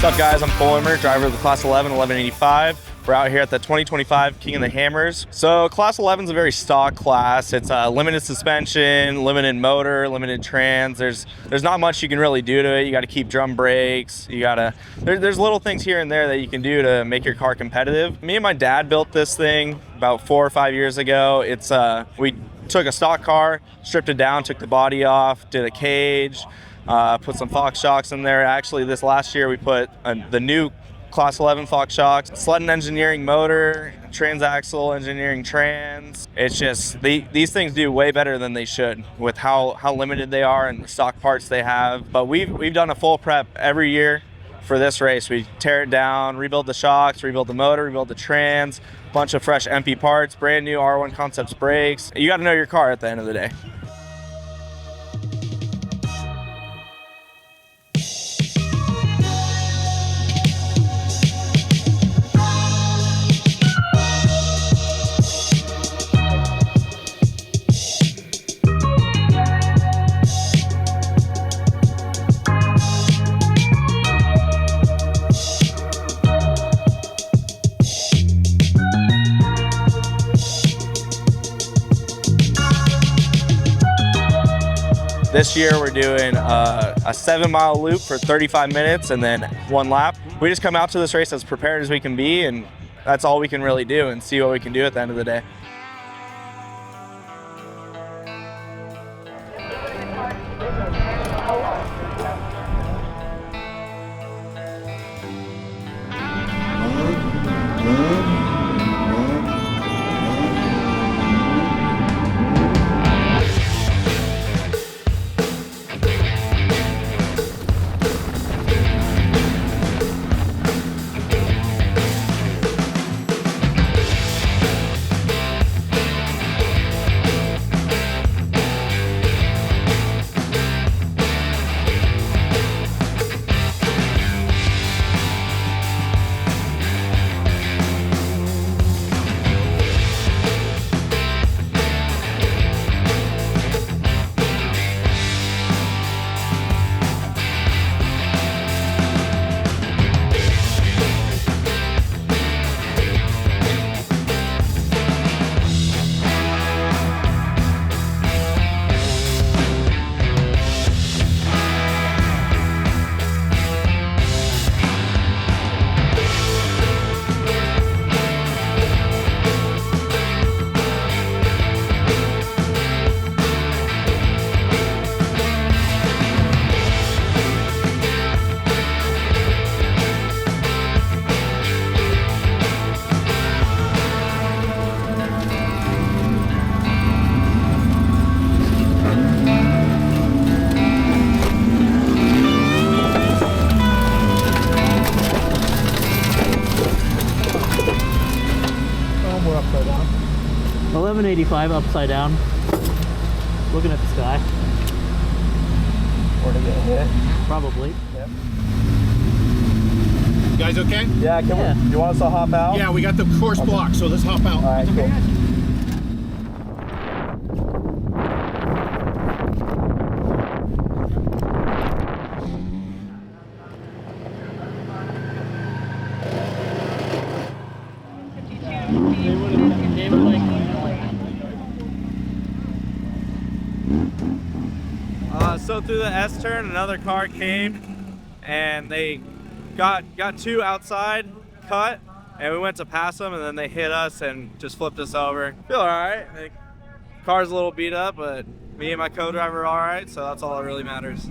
What's up, guys? I'm Cole Emmer, driver of the Class 11 1185. We're out here at the 2025 King of the Hammers. So Class 11 is a very stock class. It's a limited suspension, limited motor, limited trans. There's not much you can really do to it. You got to keep drum brakes. There's little things here and there that you can do to make your car competitive. Me and my dad built this thing about 4 or 5 years ago. We took a stock car, stripped it down, took the body off, did a cage, put some Fox shocks in there. Actually, this last year we put the new Class 11 Fox shocks, Slutton engineering motor, transaxle engineering trans. It's just these things do way better than they should with how limited they are and the stock parts they have. But we've done a full prep every year for this race. We tear it down, rebuild the shocks, rebuild the motor, rebuild the trans, bunch of fresh MP parts, brand new R1 Concepts brakes. You got to know your car at the end of the day. This year we're doing a 7-mile loop for 35 minutes and then 1 lap. We just come out to this race as prepared as we can be, and that's all we can really do and see what we can do at the end of the day. Upside down. 1185 upside down. Looking at the sky. Or to get hit. Probably. Yep. You guys okay? Yeah, do you want us to hop out? Yeah, we got the course blocked, so let's hop out. All right, cool. So through the S turn, another car came, and they got 2 outside, cut, and we went to pass them, and then they hit us and just flipped us over. Feel all right. The car's a little beat up, but me and my co-driver are all right, so that's all that really matters.